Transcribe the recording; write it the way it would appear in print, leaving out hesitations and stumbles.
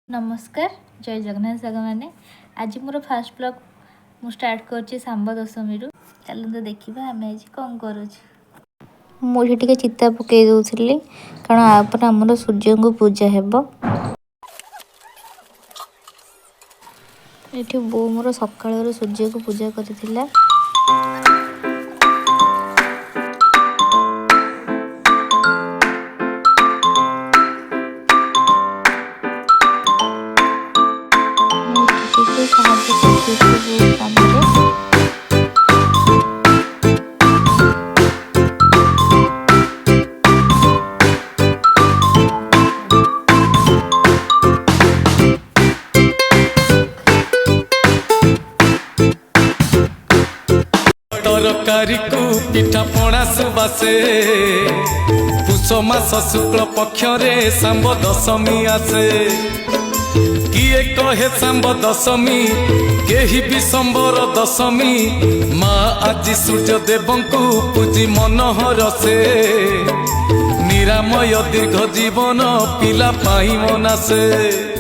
नमस्कार जय जगन्नाथ सागर मैंने आज मोर फास्ट ब्लॉग मु स्टार्ट कर सांब दशमी रु चलते देखा आम आज कौन कर चिता पकई दूसरी कारण आप आमर सूर्य को पूजा हेब ये बो मोर सकाल सूर्य को पूजा कर तरकारी को पिठा पणा सुबासे पुष मास शुक्ल पक्ष सांब दशमी आसे किए कहे सांब दशमी केही विशंबर दशमी माँ आज सूर्य देव को पूजी मनोहर से निरामय दीर्घ जीवन पिला पाई मनासे।